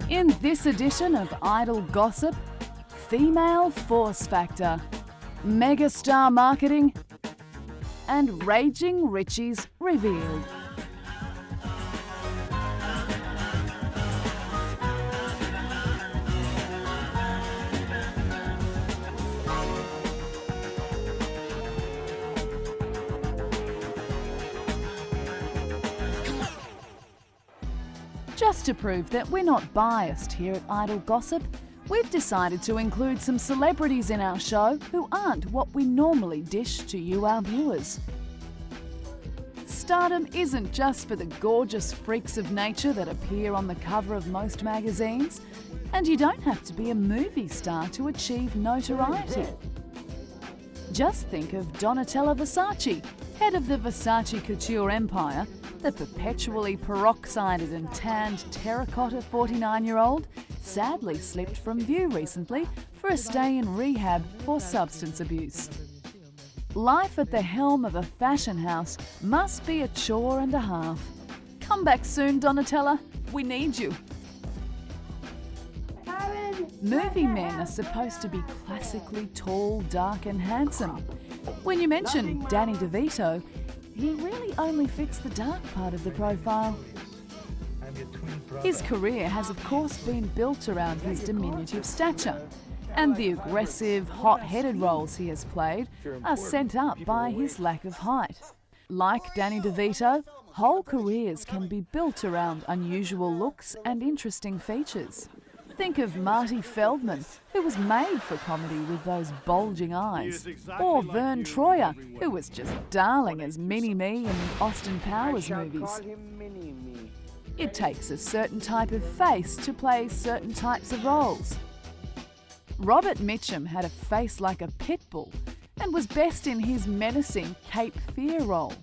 In this edition of Idol Gossip, female force factor, megastar marketing, and raging Ritchies revealed. Just to prove that we're not biased here at Idol Gossip, we've decided to include some celebrities in our show who aren't what we normally dish to you, our viewers. Stardom isn't just for the gorgeous freaks of nature that appear on the cover of most magazines, and you don't have to be a movie star to achieve notoriety. Just think of Donatella Versace, head of the Versace couture empire, the perpetually peroxided and tanned terracotta 49-year-old sadly slipped from view recently for a stay in rehab for substance abuse. Life at the helm of a fashion house must be a chore and a half. Come back soon, Donatella. We need you. Movie men are supposed to be classically tall, dark and handsome. When you mention Danny Devito, he really only fits the dark part of the profile. His career has of course been built around his diminutive stature, and the aggressive, hot-headed roles he has played are sent up by his lack of height. Like Danny Devito, whole careers can be built around unusual looks and interesting features. Think of Marty Feldman, who was made for comedy with those bulging eyes, or Vern Troyer, who was just darling as Mini-Me in the Austin Powers movies. It takes a certain type of face to play certain types of roles. Robert Mitchum had a face like a pit bull and was best in his menacing Cape Fear role.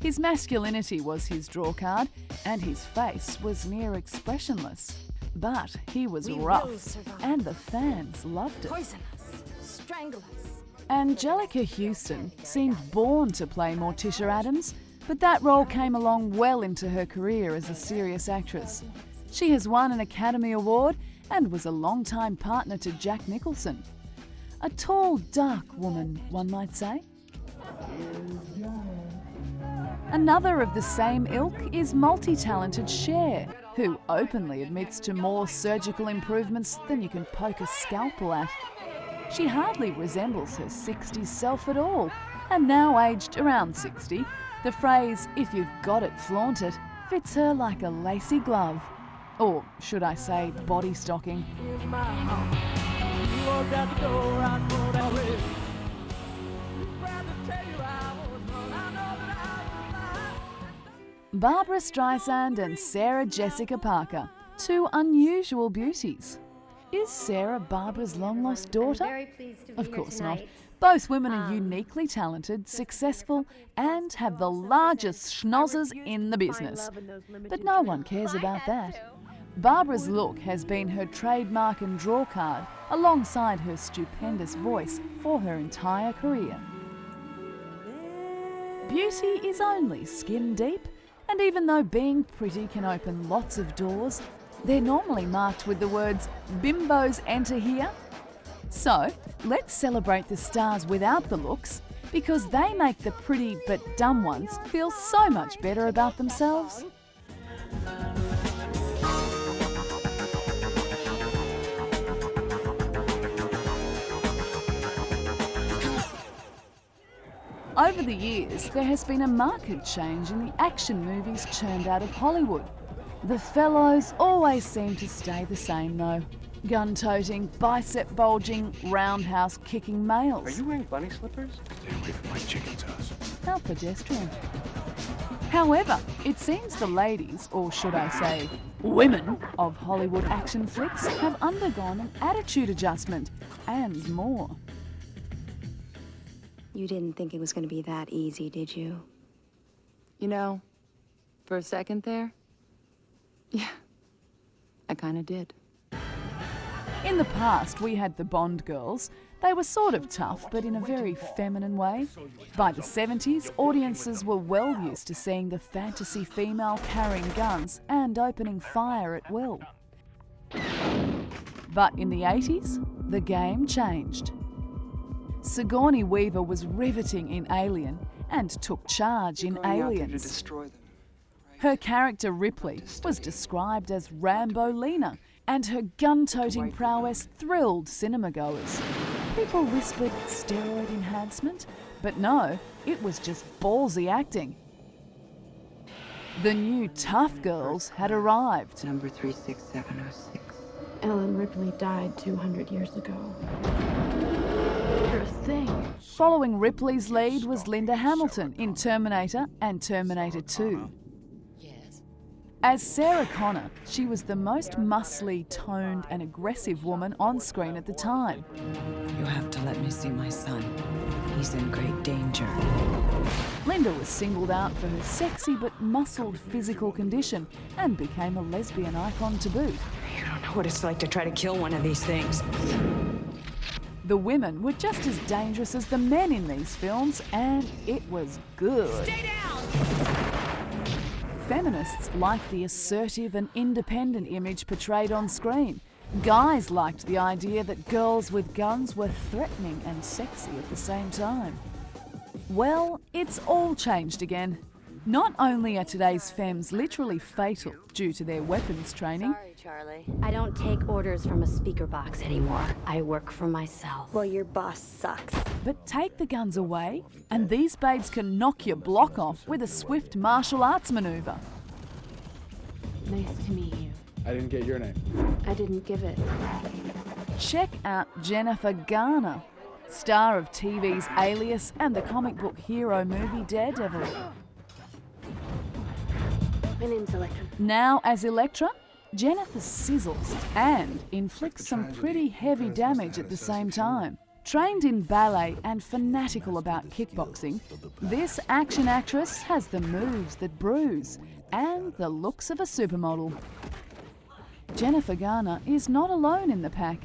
His masculinity was his drawcard and his face was near expressionless. But he was rough, and the fans loved it. Poison us, strangle us. Angelica Houston seemed born to play Morticia Addams, but that role came along well into her career as a serious actress. She has won an Academy Award and was a long-time partner to Jack Nicholson. A tall, dark woman, one might say. Another of the same ilk is multi-talented Cher, who openly admits to more surgical improvements than you can poke a scalpel at. She hardly resembles her 60s self at all, and now aged around 60, the phrase, "if you've got it, flaunt it," fits her like a lacy glove. Or should I say, body stocking. Barbara Streisand and Sarah Jessica Parker, two unusual beauties. Is Sarah Barbara's long-lost daughter? Of course not. Both women are uniquely talented, successful, and have the largest schnozzers in the business. But no one cares about that. Barbara's look has been her trademark and drawcard, alongside her stupendous voice, for her entire career. Beauty is only skin deep, and even though being pretty can open lots of doors, they're normally marked with the words, "Bimbos enter here." So, let's celebrate the stars without the looks, because they make the pretty but dumb ones feel so much better about themselves. Over the years, there has been a marked change in the action movies churned out of Hollywood. The fellows always seem to stay the same though. Gun-toting, bicep-bulging, roundhouse-kicking males. Are you wearing bunny slippers? Stay away from my chicken toes. How pedestrian. However, it seems the ladies, or should I say, women, of Hollywood action flicks have undergone an attitude adjustment and more. You didn't think it was going to be that easy, did you? You know, for a second there, yeah, I kind of did. In the past, we had the Bond girls. They were sort of tough, but in a very feminine way. By the 70s, audiences were well used to seeing the fantasy female carrying guns and opening fire at will. But in the 80s, the game changed. Sigourney Weaver was riveting in Alien and took charge in Aliens. Her character Ripley was described as Rambo-Lena, and her gun-toting prowess thrilled cinemagoers. People whispered steroid enhancement, but no, it was just ballsy acting. The new tough girls had arrived. Number 36706. Ellen Ripley died 200 years ago. You're a thing. Following Ripley's lead was Linda Hamilton in Terminator and Terminator 2. As Sarah Connor, she was the most muscly, toned and aggressive woman on screen at the time. You have to let me see my son. He's in great danger. Linda was singled out for her sexy but muscled physical condition and became a lesbian icon to boot. You don't know what it's like to try to kill one of these things. The women were just as dangerous as the men in these films, and it was good. Stay down! Feminists liked the assertive and independent image portrayed on screen. Guys liked the idea that girls with guns were threatening and sexy at the same time. Well, it's all changed again. Not only are today's femmes literally fatal due to their weapons training, Sorry, Charlie. I don't take orders from a speaker box anymore. I work for myself. Well, your boss sucks. but take the guns away and these babes can knock your block off with a swift martial arts maneuver. Nice to meet you. I didn't get your name. I didn't give it. Check out Jennifer Garner, star of TV's Alias and the comic book hero movie Daredevil. My name's Electra. Now as Elektra, Jennifer sizzles and inflicts some pretty heavy damage at the same time. Trained in ballet and fanatical about kickboxing, this action actress has the moves that bruise and the looks of a supermodel. Jennifer Garner is not alone in the pack.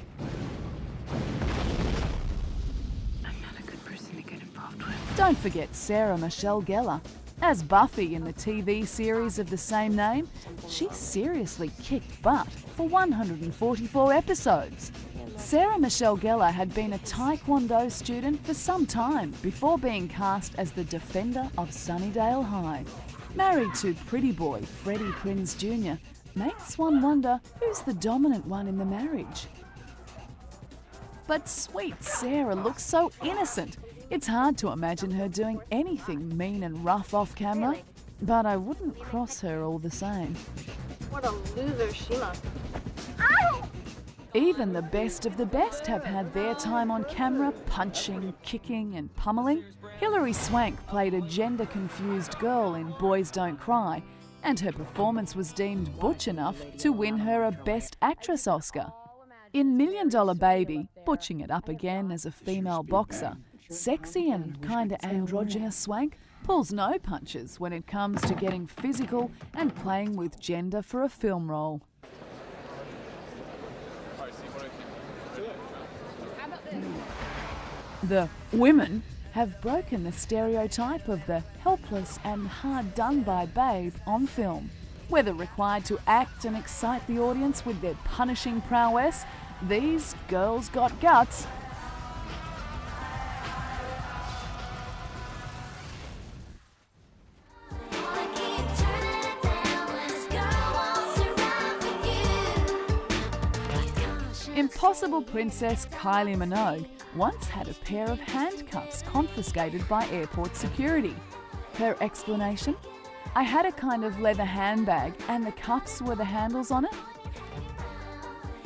I'm not a good person to get involved with. Don't forget Sarah Michelle Gellar. As Buffy in the TV series of the same name, she seriously kicked butt for 144 episodes. Sarah Michelle Gellar had been a Taekwondo student for some time before being cast as the defender of Sunnydale High. Married to pretty boy Freddie Prinze Jr., makes one wonder who's the dominant one in the marriage. But sweet Sarah looks so innocent. It's hard to imagine her doing anything mean and rough off camera, but I wouldn't cross her all the same. What a loser she must be. Even the best of the best have had their time on camera punching, kicking and pummeling. Hilary Swank played a gender-confused girl in Boys Don't Cry, and her performance was deemed butch enough to win her a Best Actress Oscar. In $1 Million Baby, butching it up again as a female boxer, sexy and kinda androgynous Swank pulls no punches when it comes to getting physical and playing with gender for a film role. The women have broken the stereotype of the helpless and hard-done-by babe on film. Whether required to act and excite the audience with their punishing prowess, these girls got guts. Impossible Princess Kylie Minogue once had a pair of handcuffs confiscated by airport security. Her explanation? I had a kind of leather handbag and the cuffs were the handles on it.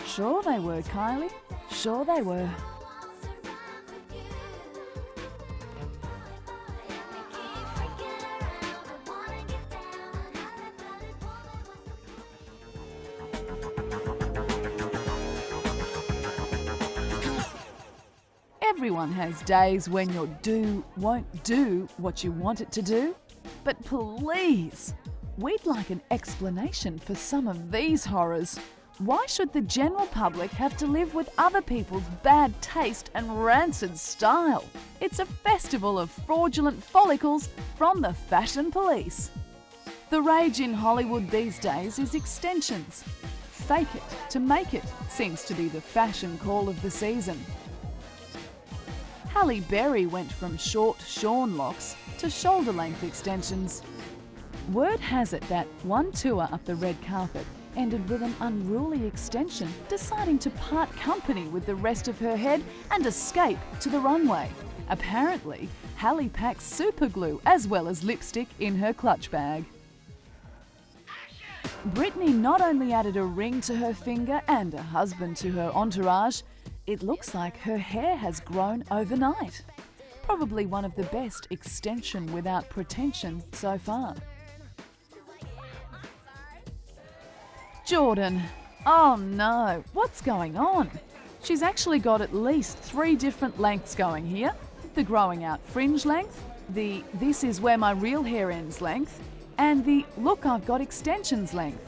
Sure they were, Kylie. Sure they were. Everyone has days when your do won't do what you want it to do. But please, we'd like an explanation for some of these horrors. Why should the general public have to live with other people's bad taste and rancid style? It's a festival of fraudulent follicles from the fashion police. The rage in Hollywood these days is extensions. Fake it to make it seems to be the fashion call of the season. Halle Berry went from short shorn locks to shoulder-length extensions. Word has it that one tour up the red carpet ended with an unruly extension deciding to part company with the rest of her head and escape to the runway. Apparently, Halle packs super glue as well as lipstick in her clutch bag. Britney not only added a ring to her finger and a husband to her entourage, it looks like her hair has grown overnight. Probably one of the best extension without pretension so far. Jordan. Oh no, what's going on? She's actually got at least 3 different lengths going here. The growing out fringe length, the this is where my real hair ends length, and the look I've got extensions length.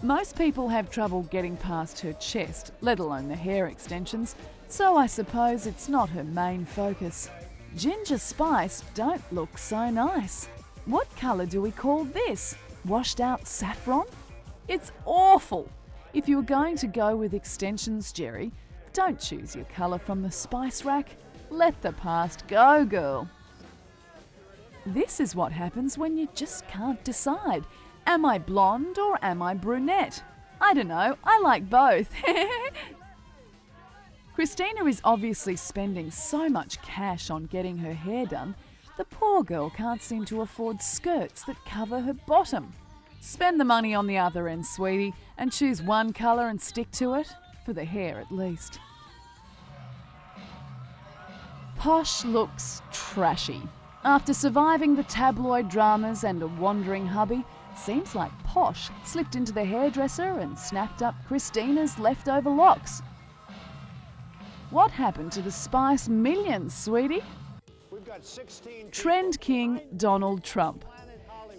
Most people have trouble getting past her chest, let alone the hair extensions, so I suppose it's not her main focus. Ginger Spice don't look so nice. What colour do we call this? Washed out saffron? It's awful! If you were going to go with extensions, Jerry, don't choose your colour from the spice rack. Let the past go, girl. This is what happens when you just can't decide. Am I blonde or am I brunette? I don't know, I like both. Christina is obviously spending so much cash on getting her hair done, the poor girl can't seem to afford skirts that cover her bottom. Spend the money on the other end, sweetie, and choose one colour and stick to it, for the hair at least. Posh looks trashy. After surviving the tabloid dramas and a wandering hubby, seems like Posh slipped into the hairdresser and snapped up Christina's leftover locks. What happened to the Spice millions, sweetie? Trend king Donald Trump.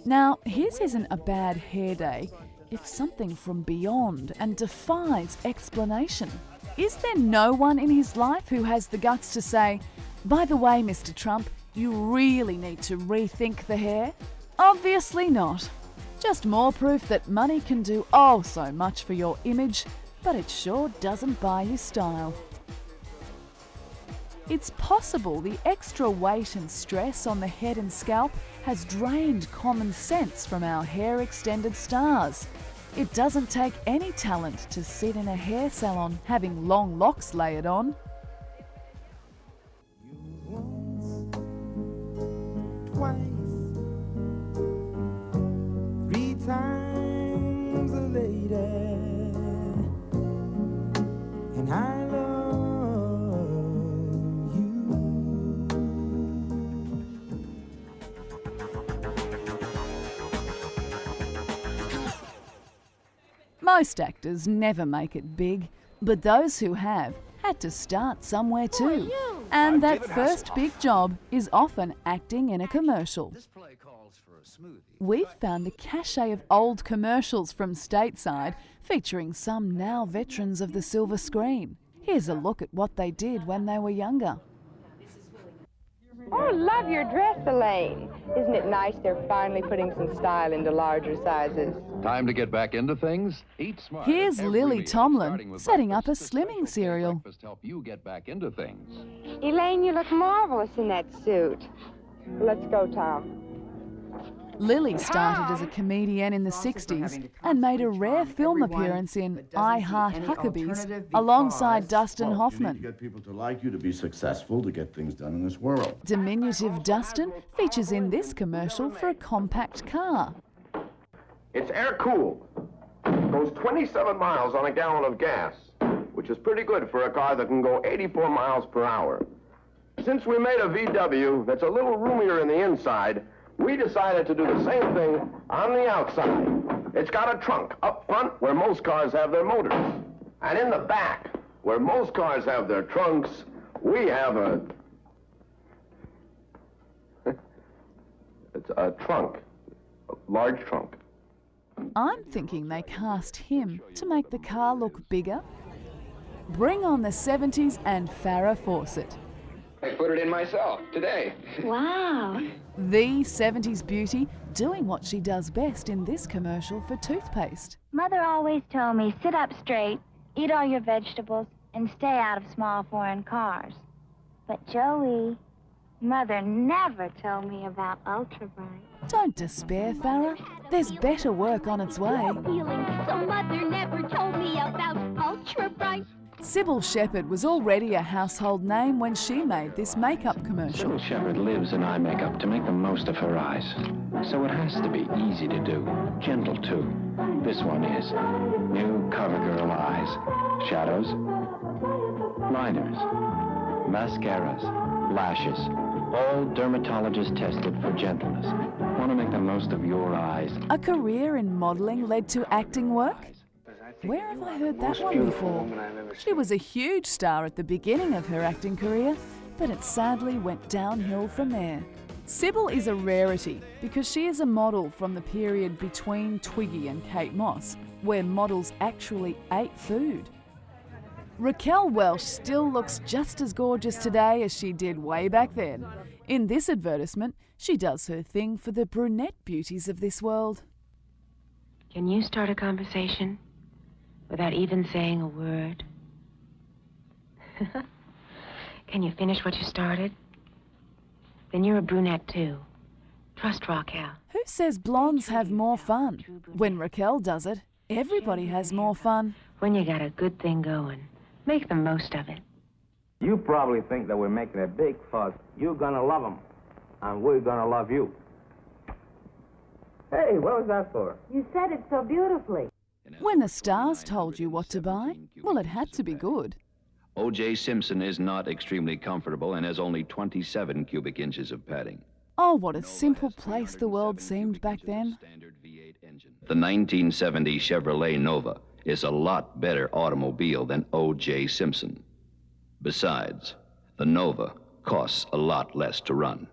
Now, his isn't a bad hair day. It's something from beyond and defies explanation. Is there no one in his life who has the guts to say, by the way, Mr. Trump, you really need to rethink the hair? Obviously not. Just more proof that money can do oh so much for your image, but it sure doesn't buy you style. It's possible the extra weight and stress on the head and scalp has drained common sense from our hair-extended stars. It doesn't take any talent to sit in a hair salon having long locks layered on. Twice, 3 times a lady, and I love you. Most actors never make it big, but those who have had to start somewhere too. And that first big job is often acting in a commercial. We've found a cachet of old commercials from stateside featuring some now veterans of the silver screen. Here's a look at what they did when they were younger. Oh, love your dress, Elaine. Isn't it nice they're finally putting some style into larger sizes? Time to get back into things. Eat smart. Here's Lily Tomlin setting up a slimming cereal. Breakfast help you get back into things. Elaine, you look marvelous in that suit. Let's go, Tom. Lily started as a comedian in the 60s and made a rare film appearance in I Heart Huckabees alongside Dustin Hoffman. You get people to like you, to be successful, to get things done in this world. Diminutive Dustin features in this commercial for a compact car. It's air-cooled. Goes 27 miles on a gallon of gas, which is pretty good for a car that can go 84 miles per hour. Since we made a VW that's a little roomier in the inside, we decided to do the same thing on the outside. It's got a trunk up front where most cars have their motors. And in the back, where most cars have their trunks, we have it's a trunk, a large trunk. I'm thinking they cast him to make the car look bigger. Bring on the 70s and Farrah Fawcett. I put it in myself today. Wow. The 70s beauty doing what she does best in this commercial for toothpaste. Mother always told me, sit up straight, eat all your vegetables, and stay out of small foreign cars. But Joey, Mother never told me about Ultra Bright. Don't despair, Farrah. There's better work on its way. Feeling so Mother never told me about Ultra Bright. Sybil Shepherd was already a household name when she made this makeup commercial. Sybil Shepherd lives in eye makeup to make the most of her eyes. So it has to be easy to do, gentle too. This one is. New CoverGirl eyes, shadows, liners, mascaras, lashes, all dermatologist tested for gentleness. Want to make the most of your eyes. A career in modelling led to acting work? Where have I heard that one before? She was a huge star at the beginning of her acting career, but it sadly went downhill from there. Sybil is a rarity because she is a model from the period between Twiggy and Kate Moss, where models actually ate food. Raquel Welch still looks just as gorgeous today as she did way back then. In this advertisement, she does her thing for the brunette beauties of this world. Can you start a conversation without even saying a word? Can you finish what you started? Then you're a brunette too. Trust Raquel. Who says blondes have more fun? When Raquel does it, everybody has more fun. When you got a good thing going, make the most of it. You probably think that we're making a big fuss. You're gonna love them, and we're gonna love you. Hey, what was that for? You said it so beautifully. When the stars told you what to buy, well, it had to be good. O.J. Simpson is not extremely comfortable and has only 27 cubic inches of padding. Oh, what a simple place the world seemed back then. The 1970 Chevrolet Nova is a lot better automobile than O.J. Simpson. Besides, the Nova costs a lot less to run.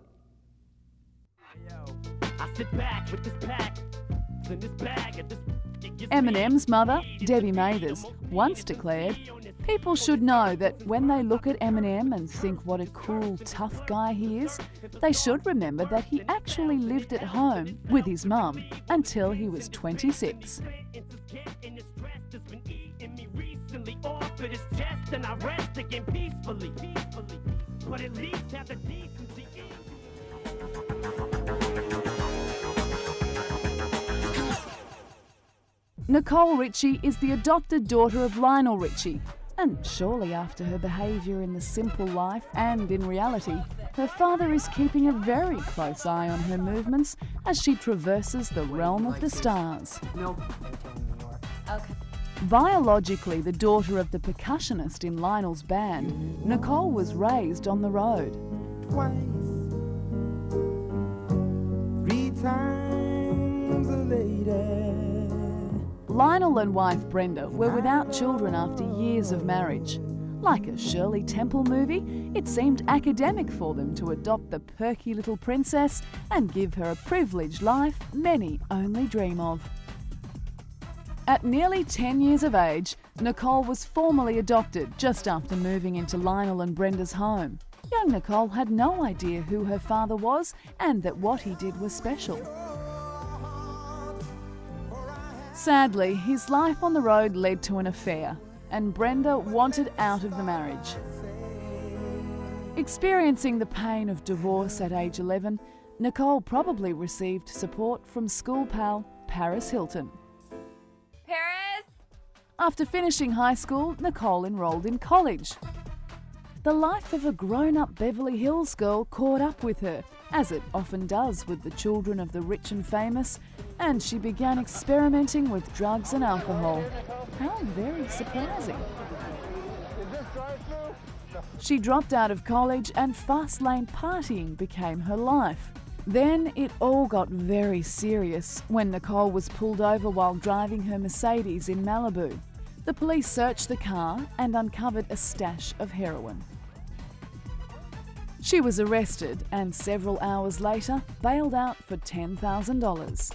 Eminem's mother, Debbie Mathers, once declared, people should know that when they look at Eminem and think what a cool, tough guy he is, they should remember that he actually lived at home with his mum until he was 26. Nicole Ritchie is the adopted daughter of Lionel Ritchie, and surely after her behaviour in The Simple Life and in reality, her father is keeping a very close eye on her movements as she traverses the realm of the stars. Okay. Biologically the daughter of the percussionist in Lionel's band, Nicole was raised on the road. Twice, 3 times later. Lionel and wife Brenda were without children after years of marriage. Like a Shirley Temple movie, it seemed academic for them to adopt the perky little princess and give her a privileged life many only dream of. At nearly 10 years of age, Nicole was formally adopted just after moving into Lionel and Brenda's home. Young Nicole had no idea who her father was and that what he did was special. Sadly, his life on the road led to an affair, and Brenda wanted out of the marriage. Experiencing the pain of divorce at age 11, Nicole probably received support from school pal Paris Hilton. Paris! After finishing high school, Nicole enrolled in college. The life of a grown-up Beverly Hills girl caught up with her, as it often does with the children of the rich and famous, and she began experimenting with drugs and alcohol. How very surprising. She dropped out of college and fast-lane partying became her life. Then it all got very serious when Nicole was pulled over while driving her Mercedes in Malibu. The police searched the car and uncovered a stash of heroin. She was arrested and several hours later bailed out for $10,000.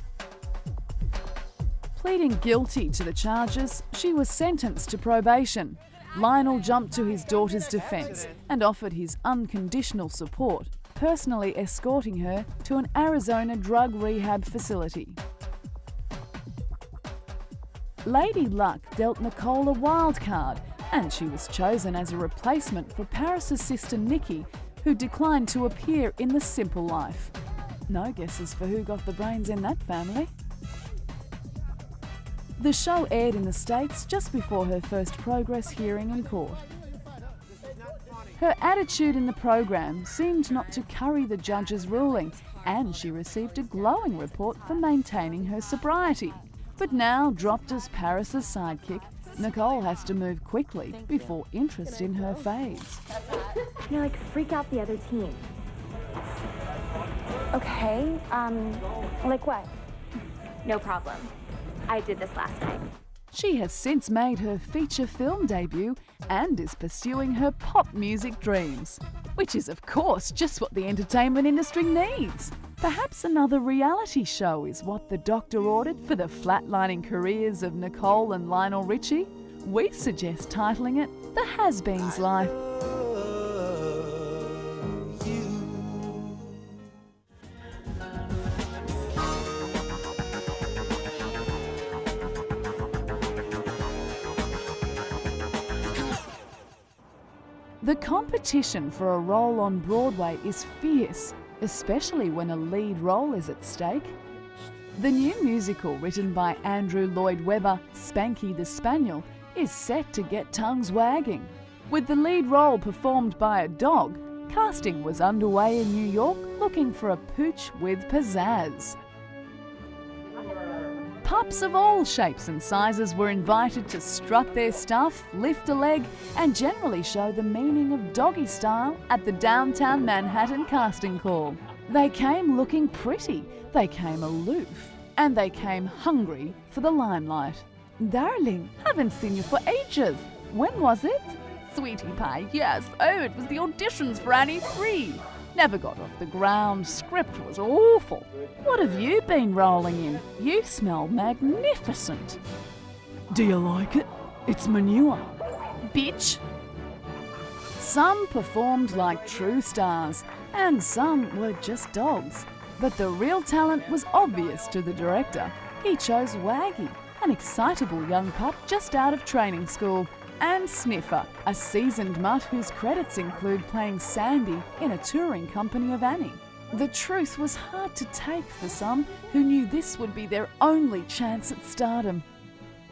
Pleading guilty to the charges, she was sentenced to probation. Lionel jumped to his daughter's defence and offered his unconditional support, personally escorting her to an Arizona drug rehab facility. Lady Luck dealt Nicole a wild card, and she was chosen as a replacement for Paris's sister Nikki, who declined to appear in The Simple Life. No guesses for who got the brains in that family. The show aired in the States just before her first progress hearing in court. Her attitude in the program seemed not to curry the judge's ruling, and she received a glowing report for maintaining her sobriety. But now, dropped as Paris's sidekick, Nicole has to move quickly before interest in her fades. Freak out the other team. Okay, like what? No problem. I did this last night. She has since made her feature film debut and is pursuing her pop music dreams, which is of course just what the entertainment industry needs. Perhaps another reality show is what the doctor ordered for the flatlining careers of Nicole and Lionel Ritchie. We suggest titling it The Has-Been's Life. The competition for a role on Broadway is fierce, especially when a lead role is at stake. The new musical, written by Andrew Lloyd Webber, Spanky the Spaniel, is set to get tongues wagging. With the lead role performed by a dog, casting was underway in New York looking for a pooch with pizzazz. Pups of all shapes and sizes were invited to strut their stuff, lift a leg, and generally show the meaning of doggy style at the downtown Manhattan casting call. They came looking pretty, they came aloof, and they came hungry for the limelight. Darling, haven't seen you for ages. When was it? Sweetie pie, yes. Oh, it was the auditions for Annie 3. Never got off the ground, script was awful. What have you been rolling in? You smell magnificent. Do you like it? It's manure. Bitch. Some performed like true stars, and some were just dogs. But the real talent was obvious to the director. He chose Waggy, an excitable young pup just out of training school, and Sniffer, a seasoned mutt whose credits include playing Sandy in a touring company of Annie. The truth was hard to take for some who knew this would be their only chance at stardom.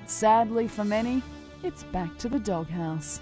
Sadly for many, it's back to the doghouse.